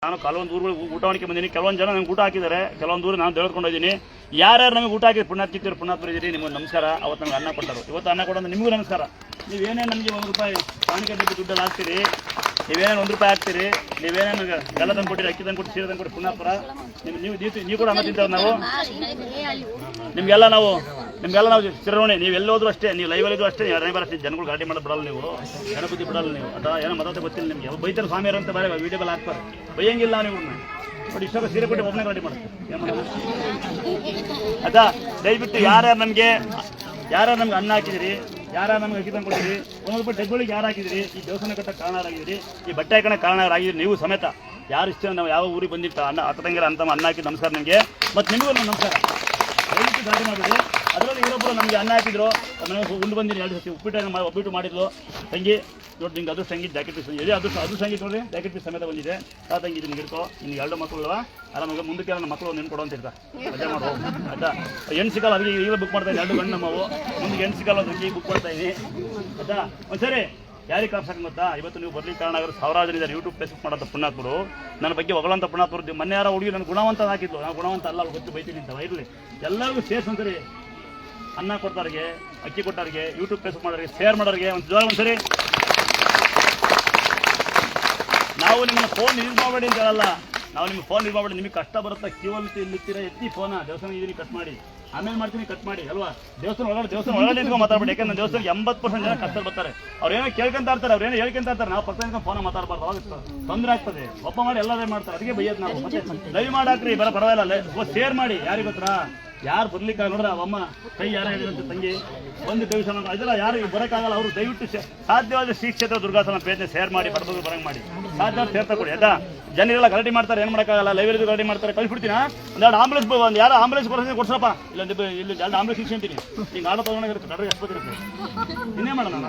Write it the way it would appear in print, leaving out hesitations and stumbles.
ನಾನು ಕೆಲವೊಂದು ಊರುಗಳು ಊಟ ಮಾಡಿಕೆ ಬಂದೀನಿ. ಕೆಲವೊಂದು ಜನ ನಂಗೆ ಊಟ ಹಾಕಿದ್ದಾರೆ, ಕೆಲವೊಂದು ಊರು ನಾನು ತೆಗೆದುಕೊಂಡಿದ್ದೀನಿ. ಯಾರ್ಯಾರು ನಮಗೆ ಊಟ ಹಾಕಿದ್ರು ಪುಣ್ಯಾತ್ಮರು ಇದ್ದೀರಿ, ನಿಮಗೆ ನಮಸ್ಕಾರ. ಅವತ್ತು ನಮ್ಗೆ ಅನ್ನ ಕೊಟ್ಟರು, ಇವತ್ತು ಅನ್ನ ಕೊಡೋದು ನಿಮಗೂ ನಮಸ್ಕಾರ. ನೀವೇನೇನು ನಮಗೆ ₹1 ಪಾನಿಕೆ ಡಬ್ಬಿ ದುಡ್ಡಲ್ಲಿ ಹಾಕ್ತೀರಿ, ನೀವೇನೇನು ₹1 ಹಾಕ್ತೀರಿ, ನೀವೇನೇನು ಎಲ್ಲ ತಂದು ಕೊಟ್ಟಿರಿ, ಅಕ್ಕಿ ತಂದು ಕೊಟ್ಟು, ಸೀರೆ ತಂದು ಕೊಟ್ಟು ಪುಣ್ಯಾಪುರ ನೀವು ಕೂಡ ಅನ್ನ ತಿಂತೇವೆ ನಾವು. ನಿಮಗೆಲ್ಲ ನಾವು ಚಿರೋಣಿ. ನೀವು ಎಲ್ಲೋದ್ರೂ ಅಷ್ಟೇ, ನೀವು ಲೈವಲ್ಲಿದ್ದು ಅಷ್ಟೇ. ಯಾರೇ ಬರಷ್ಟೇ ಜನಗಳು ಗಾಡಿ ಮಾಡೋದು ಬಿಡಲ್ಲ, ನೀವು ಜನಪತಿ ಬಿಡಲ್ಲ. ನೀವು ಅಥವಾ ಏನೋ ಮತ ಗೊತ್ತಿಲ್ಲ ನಿಮಗೆ. ಬೈತಾರೆ ಸ್ವಾಮಿಯರು ಅಂತ ಬೇರೆ ವೀಡಿಯೋದಲ್ಲಿ ಹಾಕ್ತಾರೆ, ಬೈಯಂಗಿಲ್ಲ ನೀವು. ಬಟ್ ಇಷ್ಟೊಂದು ಸೀರೆ ಕೊಟ್ಟು ಒಬ್ಬನೇ ಗಾಡಿ ಮಾಡ್ತಾರೆ. ಏನು ಮಾಡೋದು ಅದಾ? ದಯವಿಟ್ಟು ಯಾರ್ಯಾರು ನಮಗೆ ಅನ್ನ ಹಾಕಿದಿರಿ, ಯಾರ್ಯಾರು ನಮ್ಗೆ ಅಕ್ಕಿ ತಂದು ಕೊಟ್ಟಿರಿ, ₹1 ಡಬ್ಬಗಳಿಗೆ ಯಾರು ಹಾಕಿದಿರಿ, ಈ ದೇವಸ್ಥಾನ ಕಟ್ಟಕ್ಕೆ ಕಾರಣರಾಗಿದ್ದೀರಿ, ಈ ಬಟ್ಟೆ ಹಾಕೋಣ ಕಾರಣರಾಗಿದ್ದೀರಿ, ನೀವು ಸಮೇತ. ಯಾರು ಇಷ್ಟ ನಾವು ಯಾವ ಊರಿಗೆ ಬಂದಿರ್ತ ಅನ್ನ ಅಕ್ಕಂಗಿರ ಅಂತ ಅನ್ನ ಹಾಕಿ ನಮಸ್ಕಾರ ನಿಮಗೆ, ಮತ್ತು ನಿಮಗೂ ನಮಸ್ಕಾರ. ದಯವಿಟ್ಟು ಗಾಡಿ ಮಾಡಿಬಿಡಿ. ಅದರಲ್ಲಿ ಇವರೊಬ್ಬರು ನಮಗೆ ಅನ್ನ ಹಾಕಿದ್ರು, ಉಂಡು ಬಂದಿನಿ 2 ಸತಿ ಒಬ್ಬಿಟ್ಟು ಮಾಡಿದ್ಲು ತಂಗಿ. ನೋಡಿ ನಿಂಗೆ ಅದು ಸಂಗೀತ ಜಾಕೆಟ್ ಪೀಸ್ ಇದೆ, ಅದು ಸಂಗೀತ ನೋಡಿರಿ, ಜಾಕೆಟ್ ಪೀಸ್ ಸಮೇತ ಬಂದಿದೆ. ಆ ತಂಗಿ ನಿಮ್ಗೆ ಇರ್ಕೋ, ಇನ್ನು 2 ಮಕ್ಕಳು ಅಲ್ವಾ, ಆರಾಮಾಗ ಮುಂದಕ್ಕೆ ನನ್ನ ಮಕ್ಕಳು ನೆನ್ಪು ಕೊಡೋ ಅಂತ ಇರ್ತಾ ಮಜಾ ಮಾಡೋ ಆಯ್ತಾ. ಹೆಣ್ಣು ಸಿಗಲ್ಲ, ಅದಕ್ಕೆ ಈಗಲೇ ಬುಕ್ ಮಾಡ್ತಾ ಇದ್ದೀನಿ. 2 ಗಂಡು ನಮ್ಮವು, ಮುಂದೆ ಹೆಣ್ಣು ಸಿಗಲ್ಲ, ಅದಕ್ಕೆ ಬುಕ್ ಮಾಡ್ತಾ ಇದ್ದೀನಿ ಆಯ್ತಾ. ಸರಿ, ಯಾರಿಗೆ ಕಾಪ್ಸಾಕ ಗೊತ್ತಾ? ಇವತ್ತು ನೀವು ಬರ್ಲಿಕ್ಕೆ ಕಾರಣ ಆಗಿರೋ ಸಾವಿರಾರು ಜನ ಇದ್ದಾರೆ. ಯೂಟ್ಯೂಬ್ ಫೇಸ್ಬುಕ್ ಮಾಡೋಂಥ ಪುಣ್ಯಾತ್ಮರು, ನನ್ನ ಬಗ್ಗೆ ಹೊಗಳಂತ ಪುಣ್ಯಾತ್ಮರು. ಮೊನ್ನೆ ಯಾರೋ ಹುಡುಗಿ ನನ್ನ ಗುಣವಂತ ಹಾಕಿದ್ಲು, ನಾನು ಗುಣವಂತ ಅಲ್ಲ, ಅವ್ರು ಗೊತ್ತು ಬೈತೀನಿ ಅಂತ. ಇರಲಿ, ಎಲ್ಲರಿಗೂ ಸೇರ್ಸಂತರಿ. ಅನ್ನ ಕೊಡ್ತಾರಿಗೆ, ಅಕ್ಕಿ ಕೊಟ್ಟವ್ರಿಗೆ, ಯೂಟ್ಯೂಬ್ ಫೇಸ್ಬುಕ್ ಮಾಡೋರಿಗೆ, ಶೇರ್ ಮಾಡೋರಿಗೆ ಒಂದು ಜೋರ ಒಂದ್ಸರಿ. ನಾವು ನಿಮ್ಮನ್ನ ಫೋನ್ ಯೂಸ್ ಮಾಡಬೇಡಿ ಅಂತ ಹೇಳಲ್ಲ, ನಾವು ನಿಮ್ಗೆ ಫೋನ್ ಯೂಸ್ ಮಾಡಬೇಡಿ. ನಿಮಗೆ ಕಷ್ಟ ಬರುತ್ತಾ, ಕ್ಯೂವಲ್ಲಿ ಇಲ್ಲಿರ್ತೀರ, ಎತ್ತಿ ಫೋನ ದೇವಸ್ಥಾನ ಇದೀನಿ ಕಟ್ ಮಾಡಿ, ಆಮೇಲೆ ಮಾಡ್ತೀನಿ ಕಟ್ ಮಾಡಿ ಅಲ್ವಾ. ದೇವಸ್ಥಾನ ಒಳಗಡೆ ನಿಂತ್ಕೊಂಡು ಮಾತಾಡ್ಬೇಡಿ. ಯಾಕಂದ್ರೆ ನನ್ನ ದೇವಸ್ಥಾನಕ್ಕೆ 80% ಜನ ಕಷ್ಟ ಬರ್ತಾರೆ. ಅವ್ರೇನೋ ಕೇಳ್ಕೊಂತ ಇರ್ತಾರೆ, ಅವ್ರೇನೋ ಹೇಳ್ಕೊಂತ ಇರ್ತಾರೆ. ನಾವು ಪಕ್ಕ ಫೋನ ಮಾತಾಡಬಾರ್ದು, ಅವಾಗ ತೊಂದರೆ ಆಗ್ತದೆ. ಒಬ್ಬ ಮಾಡಿ ಎಲ್ಲದೇ ಮಾಡ್ತಾರೆ, ಅದಕ್ಕೆ ಬೈಯೋದು ನಾವು. ಮತ್ತೆ ಲೈವ್ ಮಾಡಾಕ್ರಿ, ಪರವಾಗಿಲ್ಲ, ಶೇರ್ ಮಾಡಿ. ಯಾರಿಗೆ ಗೊತ್ತಾ? ಯಾರು ಬರ್ಲಿಕ್ಕೆ ನೋಡ್ರ ಅಮ್ಮ ಕೈ ಯಾರು ಹೇಳಿದಂತೆ ತಂಗಿ ಒಂದು ದೇವಸ್ಥಾನ ಇದೆಲ್ಲ ಯಾರು ಬರೋಕ್ಕಾಗಲ್ಲ. ಅವರು ದಯವಿಟ್ಟು ಸಾಧ್ಯವಾದ ಶ್ರೀ ಕ್ಷೇತ್ರ ದುರ್ಗಾಸನ ಪೇಜ್ ಶೇರ್ ಮಾಡಿ, ಪಡ್ಬೋದು ಬರಂಗ್ ಮಾಡಿ. ಸಾಧ್ಯವಾದ ಸೇರ್ತಾ ಕೊಡಿ ಆಯ್ತಾ. ಜನರೆಲ್ಲ ಗಲಾಟೆ ಮಾಡ್ತಾರೆ, ಏನು ಮಾಡೋಕ್ಕಾಗಲ್ಲ. ಲೈವ್ರಲ್ಲಿ ಗಲಾಟೆ ಮಾಡ್ತಾರೆ, ಕಳಿಸ್ಬಿಡ್ತೀನಿ. ಒಂದೆರಡು ಆಂಬುಲೆನ್ಸ್, ಒಂದು ಯಾರು ಆಂಬುಲೆನ್ಸ್ ಕೊಡ್ಸಪ್ಪ, ಇಲ್ಲಿ 2 ಆಂಬುಲೆನ್ಸ್ ಇಸ್ಕೊಂತೀನಿ. ಈಗ ಆಡೋ ತೊಗೊಂಡೋಗಿರುತ್ತೆ, ಕಡ್ರಿಗೆ ಎಷ್ಟು ಇರುತ್ತೆ, ಇನ್ನೇ ಮಾಡೋಣ.